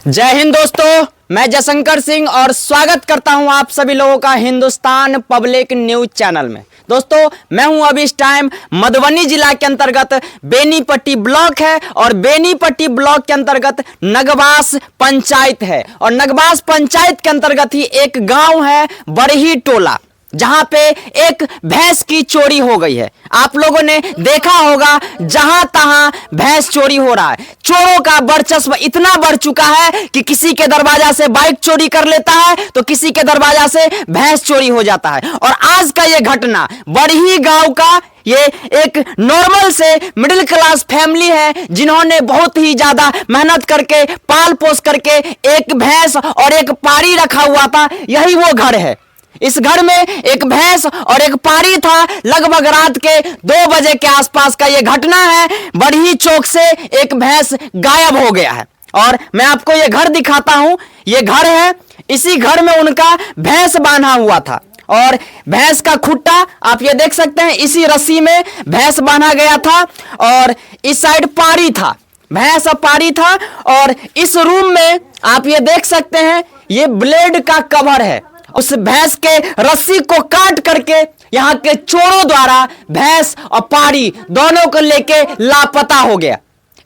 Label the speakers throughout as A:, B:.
A: जय हिंद दोस्तों, मैं जयशंकर सिंह और स्वागत करता हूं आप सभी लोगों का हिंदुस्तान पब्लिक न्यूज चैनल में। दोस्तों, मैं हूं अभी इस टाइम मधुबनी जिला के अंतर्गत बेनीपट्टी ब्लॉक है और बेनीपट्टी ब्लॉक के अंतर्गत नगवास पंचायत है और नगवास पंचायत के अंतर्गत ही एक गांव है बरही टोला, जहां पे एक भैंस की चोरी हो गई है। आप लोगों ने देखा होगा जहां तहां भैंस चोरी हो रहा है। चोरों का वर्चस्व इतना बढ़ चुका है कि किसी के दरवाजा से बाइक चोरी कर लेता है तो किसी के दरवाजा से भैंस चोरी हो जाता है। और आज का ये घटना बरही गांव का, ये एक नॉर्मल से मिडिल क्लास फैमिली है जिन्होंने बहुत ही ज्यादा मेहनत करके पाल पोस करके एक भैंस और एक पारी रखा हुआ था। यही वो घर है। इस घर में एक भैंस और एक पारी था। लगभग रात के 2 बजे के आसपास का यह घटना है। बरही चौक से एक भैंस गायब हो गया है और मैं आपको यह घर दिखाता हूं। यह घर है, इसी घर में उनका भैंस बांधा हुआ था और भैंस का खुट्टा आप ये देख सकते हैं, इसी रस्सी में भैंस बांधा गया था और इस साइड पारी था, भैंस और पारी था। और इस रूम में आप ये देख सकते हैं, ये ब्लेड का कवर है। उस भैंस के रस्सी को काट करके यहां के चोरों द्वारा भैंस और पारी दोनों को लेके लापता हो गया।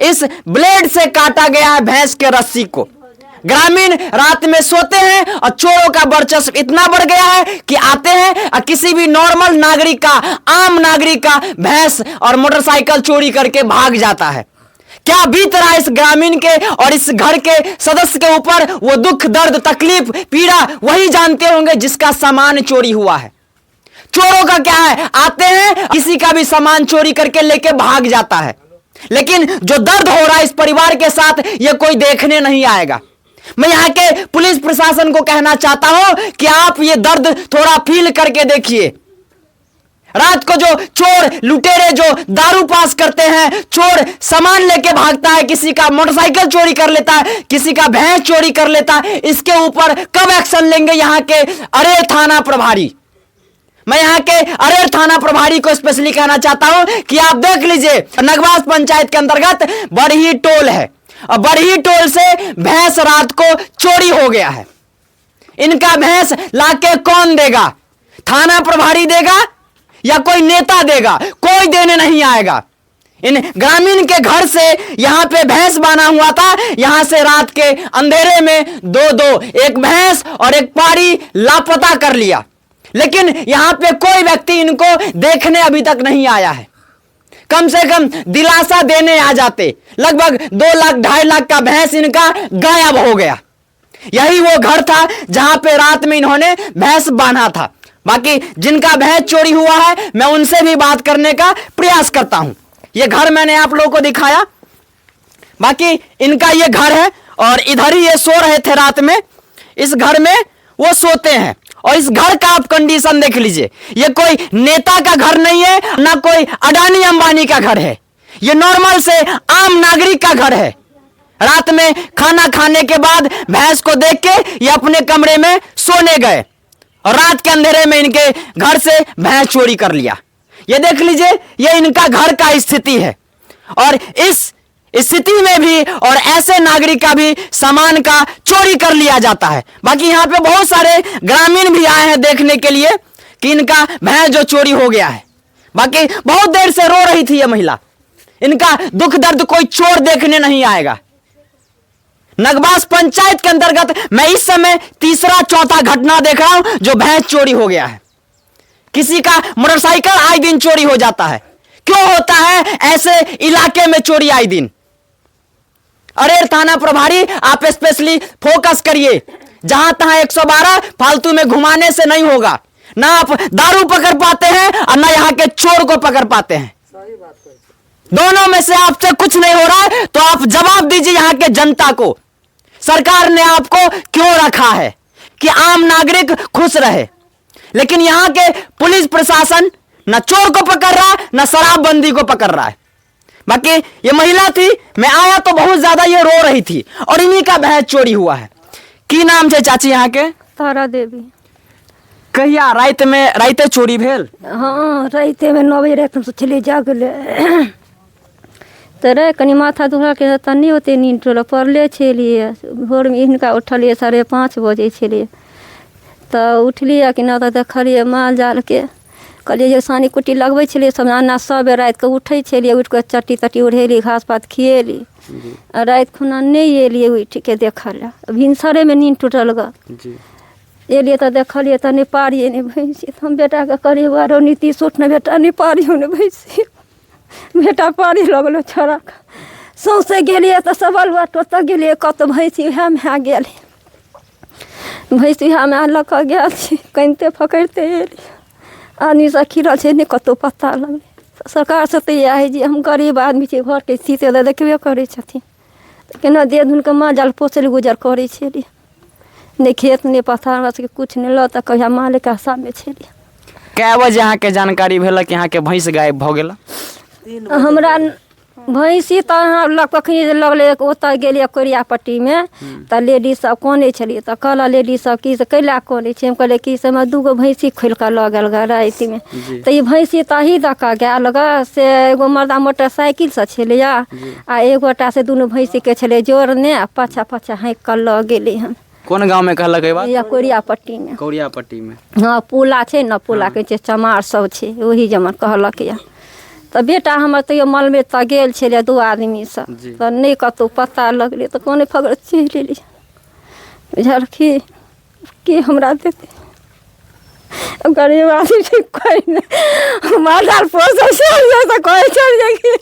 A: इस ब्लेड से काटा गया है भैंस के रस्सी को। ग्रामीण रात में सोते हैं और चोरों का वर्चस्व इतना बढ़ गया है कि आते हैं और किसी भी नॉर्मल नागरिक का, आम नागरिक का भैंस और मोटरसाइकिल चोरी करके भाग जाता है। क्या बीत रहा है इस ग्रामीण के और इस घर के सदस्य के ऊपर, वो दुख, दर्द, तकलीफ, पीड़ा वही जानते होंगे जिसका सामान चोरी हुआ है। चोरों का क्या है, आते हैं किसी का भी सामान चोरी करके लेके भाग जाता है, लेकिन जो दर्द हो रहा है इस परिवार के साथ ये कोई देखने नहीं आएगा। मैं यहाँ के पुलिस प्रशासन को कहना चाहता हूं कि आप ये दर्द थोड़ा फील करके देखिए। रात को जो चोर लुटेरे जो दारू पास करते हैं, चोर सामान लेके भागता है, किसी का मोटरसाइकिल चोरी कर लेता है, किसी का भैंस चोरी कर लेता है, इसके ऊपर कब एक्शन लेंगे यहाँ के अरेर थाना प्रभारी? मैं यहाँ के अरेर थाना प्रभारी को स्पेशली कहना चाहता हूं कि आप देख लीजिए, नगवास पंचायत के अंतर्गत बरही टोल है और बरही टोल से भैंस रात को चोरी हो गया है। इनका भैंस लाके कौन देगा? थाना प्रभारी देगा या कोई नेता देगा? कोई देने नहीं आएगा। इन ग्रामीण के घर से यहां पे भैंस बांधा हुआ था, यहां से रात के अंधेरे में दो एक भैंस और एक पारी लापता कर लिया, लेकिन यहां पे कोई व्यक्ति इनको देखने अभी तक नहीं आया है। कम से कम दिलासा देने आ जाते। लगभग 2 लाख 2.5 लाख का भैंस इनका गायब हो गया। यही वो घर था जहां पे रात में इन्होंने भैंस बांधा था। बाकी जिनका भैंस चोरी हुआ है मैं उनसे भी बात करने का प्रयास करता हूं। यह घर मैंने आप लोगों को दिखाया, बाकी इनका यह घर है और इधर ही ये सो रहे थे रात में। इस घर में वो सोते हैं और इस घर का आप कंडीशन देख लीजिए। ये कोई नेता का घर नहीं है, ना कोई अडानी अंबानी का घर है। ये नॉर्मल से आम नागरिक का घर है। रात में खाना खाने के बाद भैंस को देख के ये अपने कमरे में सोने गए और रात के अंधेरे में इनके घर से भैंस चोरी कर लिया। ये देख लीजिए, ये इनका घर का स्थिति है और इस स्थिति में भी और ऐसे नागरिक का भी सामान का चोरी कर लिया जाता है। बाकी यहाँ पे बहुत सारे ग्रामीण भी आए हैं देखने के लिए कि इनका भैंस जो चोरी हो गया है। बाकी बहुत देर से रो रही थी ये महिला। इनका दुख दर्द कोई चोर देखने नहीं आएगा। नगवास पंचायत के अंतर्गत मैं इस समय तीसरा चौथा घटना देख रहा हूं जो भैंस चोरी हो गया है। किसी का मोटरसाइकिल आए दिन चोरी हो जाता है। क्यों होता है ऐसे इलाके में चोरी आए दिन? अरेर थाना प्रभारी आप स्पेशली फोकस करिए। जहां तहां 112 फालतू में घुमाने से नहीं होगा। ना आप दारू पकड़ पाते हैं और ना यहां के चोर को पकड़ पाते हैं। दोनों में से आपसे कुछ नहीं हो रहा है तो आप जवाब दीजिए यहां के जनता को। सरकार ने आपको क्यों रखा है कि आम नागरिक खुश रहे, लेकिन यहां के पुलिस प्रशासन न चोर को पकड़ रहा न शराबबंदी को पकड़ रहा है। बाकी ये महिला थी, मैं आया तो बहुत ज्यादा ये रो रही थी और इन्हीं का भैंस चोरी हुआ है। की नाम छे चाची यहाँ के?
B: तारा देवी।
A: कहिया राइते चोरी भेल?
B: हाँ, राइते में 9 बजे रात में चले जागले तऽ रे कनि माथा दुखा के तऽ नहि ओते नींद टोलऽ पड़ले छलियै। भोरमे हिनका उठलियै 5:30 बजे छलियै तऽ उठलियै कि नहि तऽ देखलियै माल जालके कहलियै जे सानी कुट्टी लगबै छलियै समझाना सब रातिके उठै छलियै, उठि कऽ चट्टी तट्टी ओढ़ेली, घास पात खिएली आ राति खुना नहि एलियै उठिके देखऽ लए। भिनसरेमे नींद टूटल ग एलियै तऽ देखलियै तऽ नहि पारियै नहि भैंसी। तऽ हम बेटाके कहलियै बारो नीतीश उठ ने बेटा, नहि पारियौ ने भैंसी। बेटा पारी लगलो छोड़ाके सौंसे गेलियै तऽ सबल बात ओतऽ गेलियै कतऽ भैंसी उएहमे आ गेल। भैंसी उएहमे लऽ कऽ गेल छी, कनिते पकड़िते एली। आदमी सब खिरल छै नहि कतहु पता लगलै। सरकार से तऽ इएह है जे हम गरीब आदमी छी, घरके स्थिति तऽ देखबे करै छथिन। तऽ केना देह धुनके माल जाल पोसल गुजर करै छलियै। नहीं खेत नहीं पथार, हमरा सबके कुछ नहीं लऽ तऽ कहिया मालिक आशामे छलियै।
A: कै बजे अहाँके जानकारी भेल कि अहाँके भैंस गायब भऽ गेल?
B: हमरा भैंसी तऽ कखनी लगलै ओतऽ गेलियै कोरिया पट्टीमे तऽ लेडीज सब कानै छलियै तऽ कहलक लेडीज सब की से कैला कानै छै। हम कहलियै की से हमरा 2 गो भैंसी खोलि कऽ लऽ गेल ग रातिमे। तऽ ई भैंसी ताही दऽ कऽ गेल ग से एगो मर्दा मोटरसाइकिल से छलैया आ एगोटा से दुनू भैंसीके छलै जोड़ने आ पाछा पाछा हाँकि कऽ लऽ गेलै हन।
A: कोन गांव में कहलक ये बात?
B: या कोरिया पट्टी में।
A: कोरिया पट्टी में
B: हाँ पुला छै न, पुला के छै चमार सब छै ओही जमन कहलक या। तऽ बेटा हमर तैयो मलबे तऽ गेल छलै 2 आदमी से तऽ नहीं कतहु पता लगलै तऽ कोने फगड़ चलि एलियै। बुझलखिन के हमरा देतै गरीब आदमी छै कोई नहीं। माल जाल पोसै छै तऽ कहै छै कि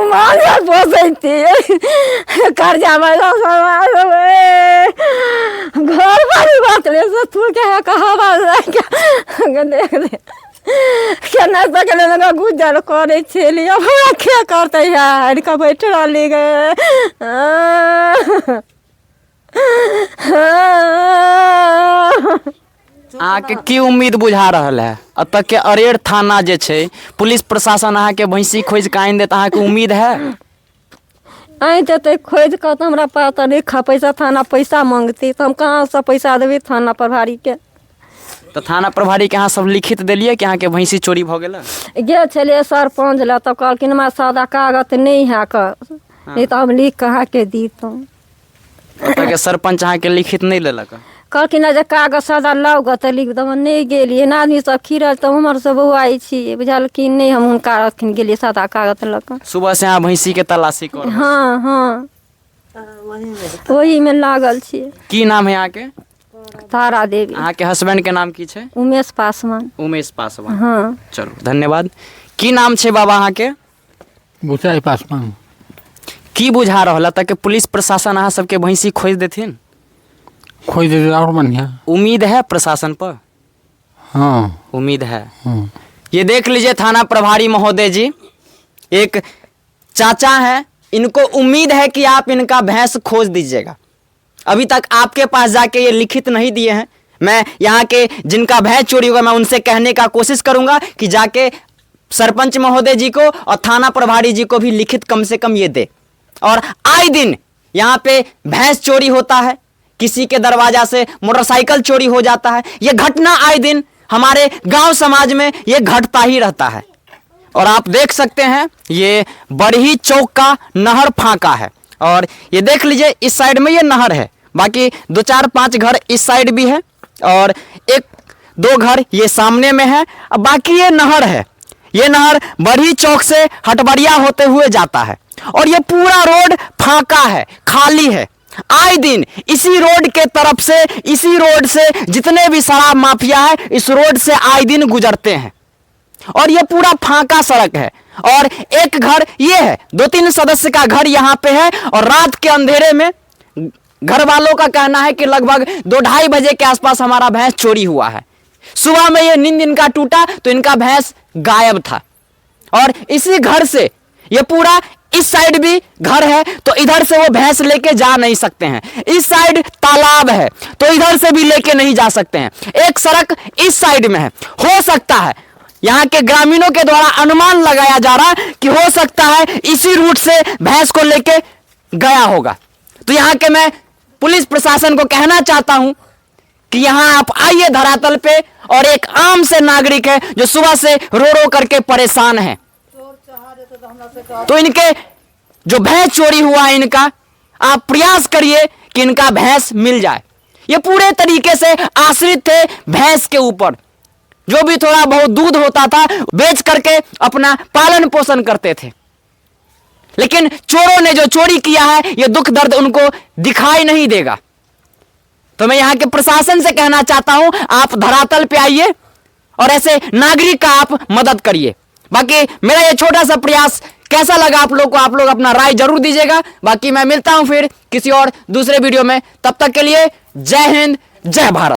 B: माल जाल पोसैती कर्जा महिला घर वाली बात ले से तू क्या कहावा देख ले केना सकले लगा गुजर करे छलियै। हमरा के करते यार का बैठ रहली गे।
A: अहाँके की उम्मीद बुझा रहल है? अतऽ के अरेर थाना जे छै पुलिस प्रशासन अहाँके भैंसी खोज के आनि देत, अहाँके उम्मीद है?
B: आई देते खोज कर तो हमरा पता नहीं खा पैसा थाना पैसा मांगती तो हम कहाँ से पैसा देवी थाना प्रभारी के।
A: तो थाना प्रभारी के अहाँ सब लिखित देलिए कि अहाँके भैंसी चोरी भऽ गेल?
B: गे छलिए सरपंच ला तो कहलखिन हमरा सादा कागज नहीं है कर नहीं तो हम लिख कहाँ के दी तुम।
A: ओतऽ के सरपंच अहाँके लिखित नहीं लेलक?
B: कहलखिन जे कागज सादा लाउ ग तऽ लिख देब। नहीं गेलिए आदमी सब खिरल तऽ उमर से बौआई छी बुझलखिन नहीं हम हुनका रखिन गेलिए सादा कागज लऽ कऽ।
A: सुबह से अहाँ भैंसी के तलाशी कर?
B: हाँ हाँ वही में लागल छी।
A: की नाम है यहाँ के?
B: तारा देवी।
A: अहाँ के हस्बैंड के नाम की छै?
B: उमेश पासवान।
A: उमेश पासवान।
B: हाँ
A: चलो धन्यवाद। की नाम छै बाबा अहाँ के?
C: बुचाई पासवान।
A: की बुझा रहल तक पुलिस प्रशासन अहाँ सबके भैंसी खोज देथिन?
C: खोज दे और बढ़िया।
A: उम्मीद है प्रशासन पर?
C: हाँ
A: उम्मीद है।
C: हाँ।
A: ये देख लीजिए थाना प्रभारी महोदय जी, एक चाचा हैं, इनको उम्मीद है कि आप इनका भैंस खोज दीजिएगा। अभी तक आपके पास जाके ये लिखित नहीं दिए हैं। मैं यहाँ के जिनका भैंस चोरी हुआ मैं उनसे कहने का कोशिश करूंगा कि जाके सरपंच महोदय जी को और थाना प्रभारी जी को भी लिखित कम से कम ये दे। और आए दिन यहाँ पे भैंस चोरी होता है, किसी के दरवाजा से मोटरसाइकिल चोरी हो जाता है। ये घटना आए दिन हमारे गांव समाज में ये घटता ही रहता है। और आप देख सकते हैं ये बड़ही चौक का नहर फांका है और ये देख लीजिए इस साइड में ये नहर है, बाकी 2-4-5 घर इस साइड भी है और 1-2 घर ये सामने में है। अब बाकी ये नहर है, ये नहर बड़ही चौक से हटबड़िया होते हुए जाता है और ये पूरा रोड फांका है, खाली है। आए दिन इसी रोड के तरफ से, इसी रोड से जितने भी शराब माफिया है इस रोड से आए दिन गुजरते हैं और ये पूरा फांका सड़क है। और एक घर ये है, 2-3 सदस्य का घर यहाँ पे है और रात के अंधेरे में घर वालों का कहना है कि लगभग 2-2:30 बजे के आसपास हमारा भैंस चोरी हुआ है। सुबह में ये नींद इनका टूटा तो इनका भैंस गायब था और इसी घर से ये पूरा इस साइड भी घर है तो इधर से वो भैंस लेके जा नहीं सकते हैं। इस साइड तालाब है तो इधर से भी लेके नहीं जा सकते हैं। एक सड़क इस साइड में है, हो सकता है यहाँ के ग्रामीणों के द्वारा अनुमान लगाया जा रहा कि हो सकता है इसी रूट से भैंस को लेके गया होगा। तो यहाँ के मैं पुलिस प्रशासन को कहना चाहता हूं कि यहाँ आप आइए धरातल पे और एक आम से नागरिक है जो सुबह से रो रो करके परेशान है तो इनके जो भैंस चोरी हुआ इनका, आप प्रयास करिए कि इनका भैंस मिल जाए। ये पूरे तरीके से आश्रित थे भैंस के ऊपर। जो भी थोड़ा बहुत दूध होता था बेच करके अपना पालन पोषण करते थे। लेकिन चोरों ने जो चोरी किया है, यह दुख दर्द उनको दिखाई नहीं देगा। तो मैं यहां के प्रशासन से कहना चाहता हूं, आप धरातल पे आइए और ऐसे नागरिक का आप मदद करिए। बाकी मेरा ये छोटा सा प्रयास कैसा लगा आप लोग को, आप लोग अपना राय जरूर दीजिएगा। बाकी मैं मिलता हूं फिर किसी और दूसरे वीडियो में। तब तक के लिए जय हिंद, जय भारत।